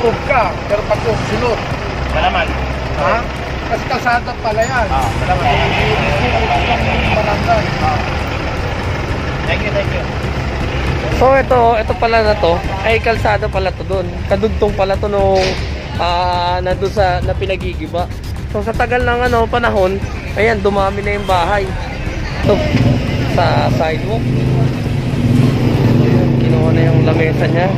mag-move ka, pero pag susunod. Malaman. Ha? Kasi kalsada pala yan. Malaman. Barangay. Thank you, thank you. So ito pala na to ay kalsada pala to doon. Kadugtong pala to nung nandun sa na pinagigiba. So sa tagal ng panahon, ayan dumami na yung bahay. Ito sa sidewalk. Ayan, kinuha na yung lamesa niya.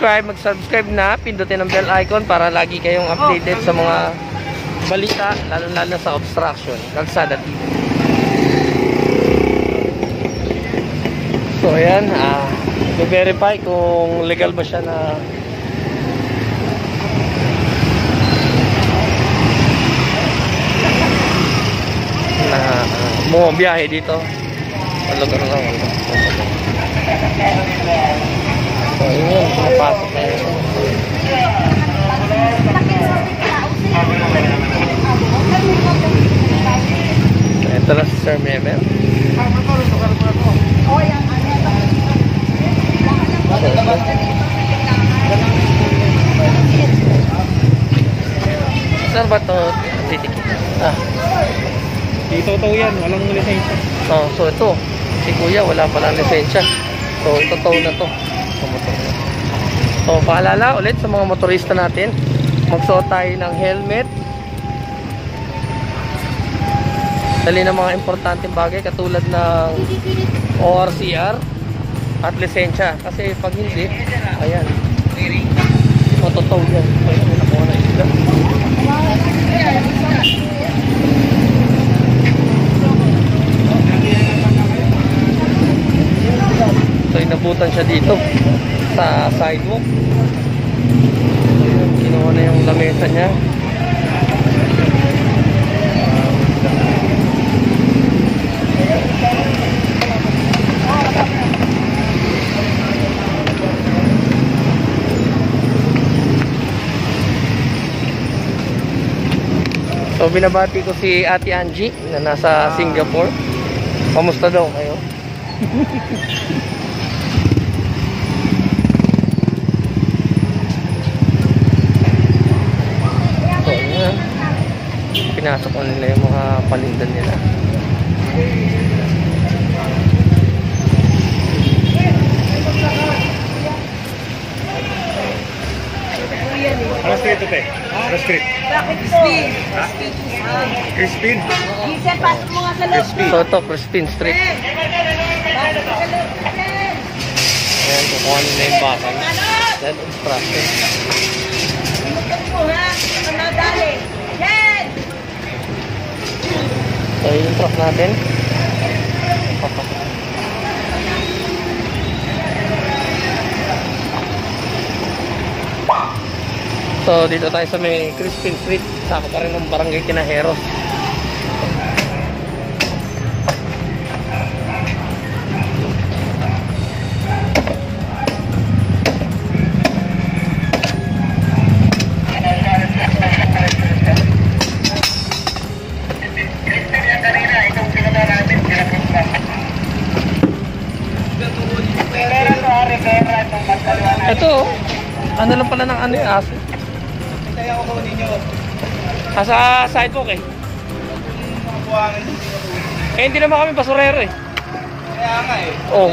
Mag-subscribe na, pindutin ang bell icon para lagi kayong updated sa mga balita, lalo-lalo sa obstruction, Kalsada TV. So ayan, i-verify kung legal ba siya na bumabiyahe dito. Lugar lang. So yun, napasok na yun. Ito na si Sir Memem. Saan ba ito titikit? Dito yan, walang lisensya. So ito, si Kuya wala palang lisensya. So ito na to. So paalala ulit sa mga motorista natin, magsuot tayo ng helmet. Dali ng mga importanteng bagay katulad ng ORCR at lisensya. Kasi pag hindi, ayan, matotoo yan. Ayan, nakuha na isla. So inabutan siya dito sa sidewalk. Ayan, kinuha na yung lamesa niya. So binabati ko si Ate Angie na nasa Singapore. Kamusta daw kayo? So yan, pinasok ko nila yung mga panindan nila. Ano street ito eh? Ano street? Crispin. Crispin? Giselle, pasok mo nga sa loob. So ito, Crispin Street. Ayan, kukuha nila yung bakal. That is process. Inutok mo ha. Saka nadali. Yan! So yung truck natin. So dito tayo sa may Crispin Street. Saka pa rin ng Barangay Tinajeros. Ito, ano lang pala ng ano yung aso? Kaya ako kunin nyo. Sa sidewalk eh. Eh hindi naman kami basurero eh. Kaya nga eh. Oh.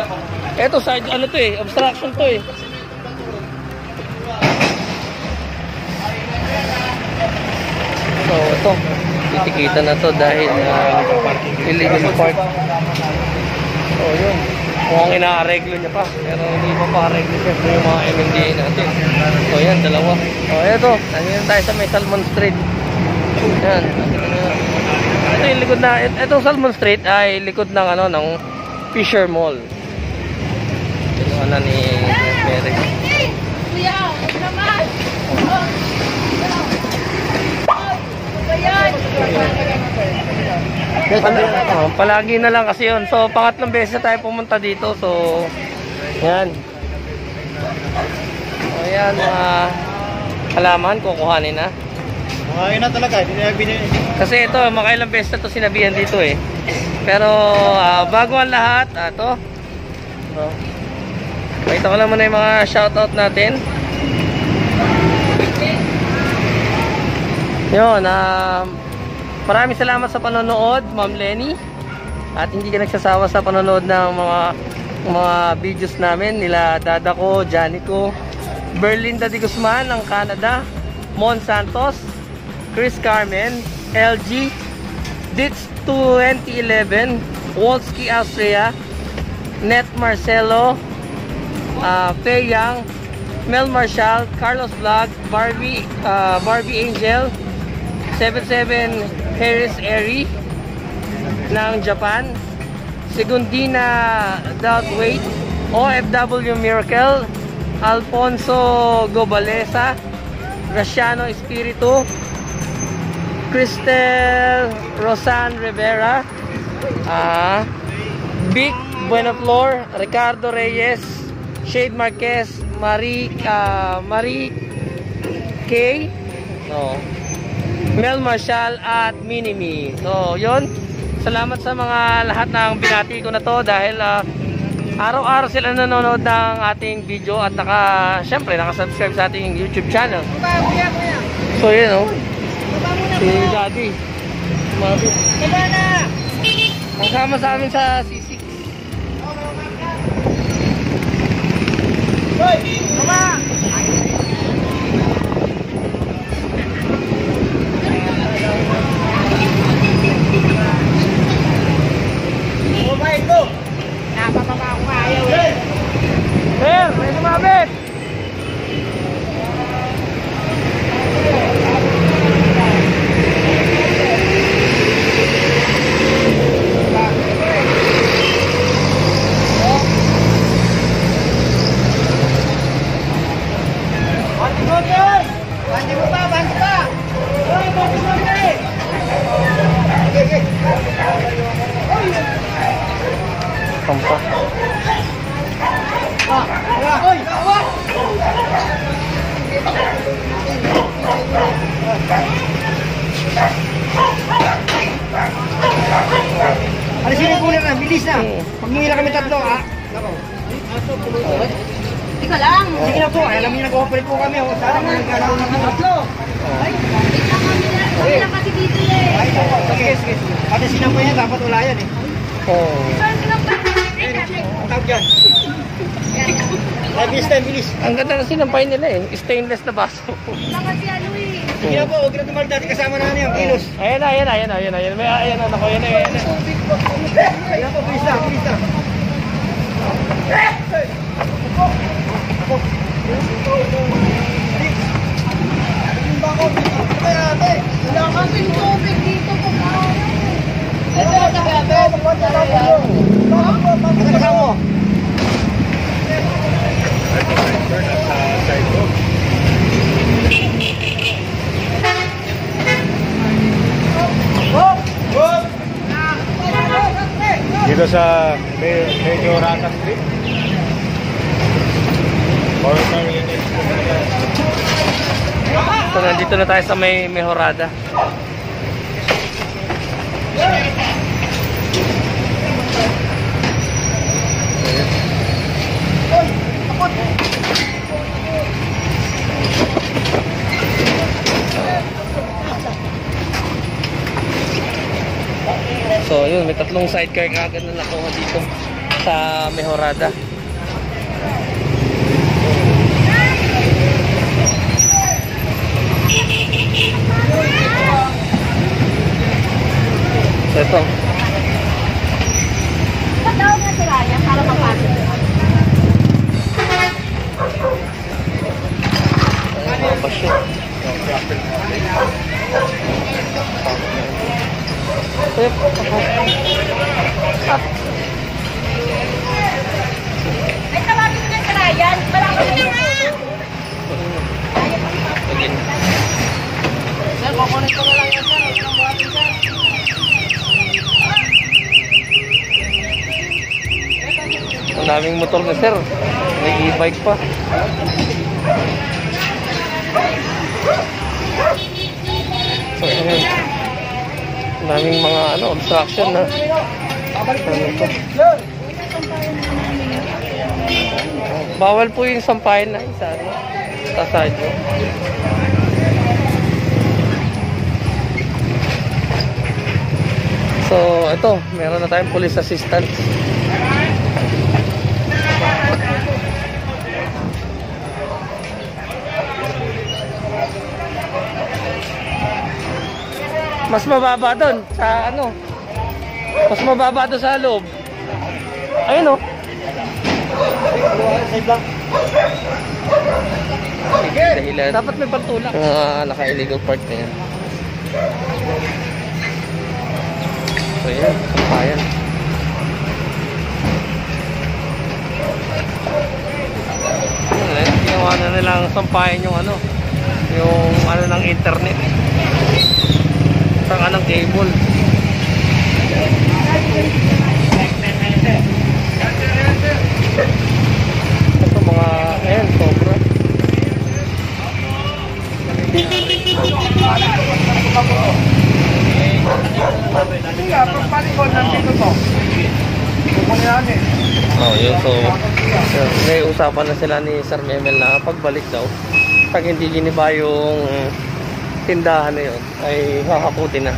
Ito side ano to eh, obstruction to eh. So ito, titikita na to dahil illegal park. So yun, mukhang inaareglo niya pa, pero hindi pa pa-areglo siya yung mga MMDA natin. So yan, dalawa. So ito, nandito tayo sa may Salmon Street. Yan, ito yung likod na, itong Salmon Street ay likod ng ano, ng Fisher Mall. Ito na ni Mary. Kuya, ito naman. Palagi na lang kasi yun. So pangatlong beses na tayo pumunta dito. So yan. So yan, mga halaman kukuhanin na. Ayun na talaga, hindi na binili. Kasi ito, makailang beses na ito sinabihan dito eh. Pero bago ang lahat, ito. Pakita ko lang muna yung mga shoutout natin. Yun, maraming salamat sa panonood, Ma'am Lenny. At hindi ka nagsasawa sa panonood ng mga videos namin nila Dada ko, Johnny ko, Berlinda de Guzman ng Canada, Mon Santos, Chris Carmen, LG, Ditz 2011, Wolski Austria, Net Marcelo, Fei Yang, Mel Marshall, Carlos Vlog, Barbie Angel, 77 Harris Airy ng Japan, Segundina Doubtweight, OFW Miracle, Alfonso Gobalesa, Graciano Espiritu, Cristel Rosan Rivera, Vic Buenaflor, Ricardo Reyes, Shade Marquez, Marie K, Mel Marshall at Minimi. So, yun. Salamat sa mga lahat ng binati ko na to dahil araw-araw sila nanonood ng ating video at syempre nakasubscribe sa ating YouTube channel. So, yun o. Si Daddy. Ang sama sa amin sa C6. Hoy! Mama! Kumain ko! Napapapa ako ayaw eh! Sir, may sumabit! Bandi mo pa! Bandi pa! Hoy! Bandi mo pa eh! Okay. Kampa. Hoy! Alisin yung kulang na, bilis na. Pag-hihila kami tatlo, ha? Ika lang. Sige na po, alam niyo nag-operate po kami. Sana mo nagkalaw ng tatlo. Ay, kami lang kasi dito eh. Ay, sige. Pati sinampay niya, dapat wala yan eh. Ang tawag yan. Bilis. Ang ganda na sinampay nila eh. Stainless na baso. Kasi ano eh. Sige na po, huwag na tumalik dati kasama na niya, kilos. Ayan na. Ayan na, ako. Ayan na. Sige na po, bilis na. Wala kasing tubig dito po. Dito sa Medyo Rata Street. So, nandito na tayo sa may Mejorada. So, yun, may tatlong sidecar kagad na nakuha dito sa Mejorada. So, ito. Patawag na si Ryan para mapasok. Ay, mga basyo. Ay, tawagin mo na si Ryan. Malapit na nga. Sir, kukunin ko na lang yan, sir. Huwag nang buhatin, sir. Ang daming motor na sir. May e-bike pa. Ayan. Daming mga ano, obstruction na. Ano to? Bawal po yung sampayan na isa. Ano? Sa side mo. So, ito. Meron na tayong police assistance. Mas mababa doon sa ano. Mas mababa doon sa loob. Ayun oh. Dahilan. Dapat may pagtulak. Naka-illegal park na yan. So yan, sampayan. Ginawa na nilang sampayan yung ano. Yung ano ng internet. Saka ng cable. Ito mga, ayan, sobra. Oh, yun. So, may usapan na sila ni Sir Memel na pagbalik daw. Pag hindi giniba yung tindahan na yun, ay hahakutin na.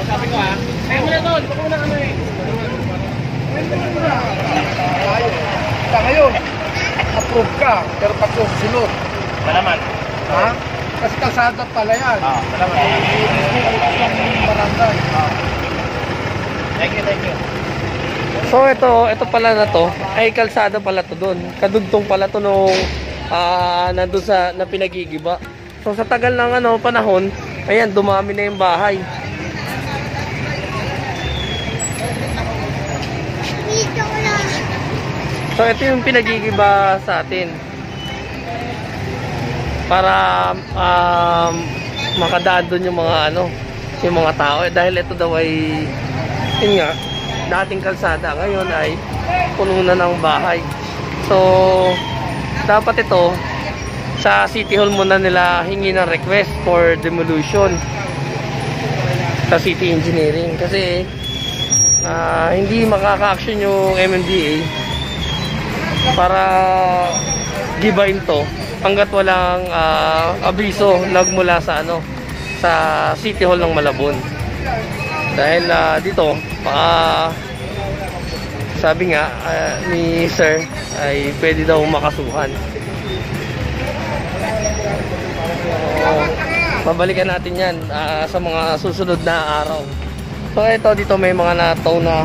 Sabi ko ha, kaya mo na doon, baka mo na ano eh. Sa ngayon, approve ka, pero pag sunod. Malaman. Ha? Kasi kalsada pala yan. Malaman. Barangay. Thank you. So ito pala na to, ay kalsada pala to doon. Kadugtong pala to nung nandun sa na pinagigiba. So sa tagal ng ano panahon, ayan dumami na yung bahay. So ito yung pinagigiba sa atin. Para makadaan doon yung mga ano, yung mga tao dahil ito daw ay yun nga, dating kalsada, ngayon ay puno na ng bahay. So dapat ito sa City Hall muna nila hingi ng request for demolition sa City Engineering kasi hindi makaka-action yung MMDA para gibain to hanggat walang abiso nagmula sa ano sa City Hall ng Malabon. Dahil dito sabi nga ni Sir ay pwede daw makasuhan. So, babalikan natin yan sa mga susunod na araw. So ito dito may mga nataw na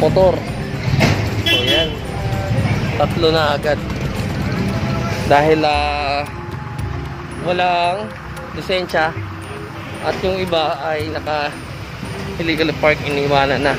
motor. So yan, 3 na agad dahil walang lisensya at yung iba ay naka illegal park, iniwanan na.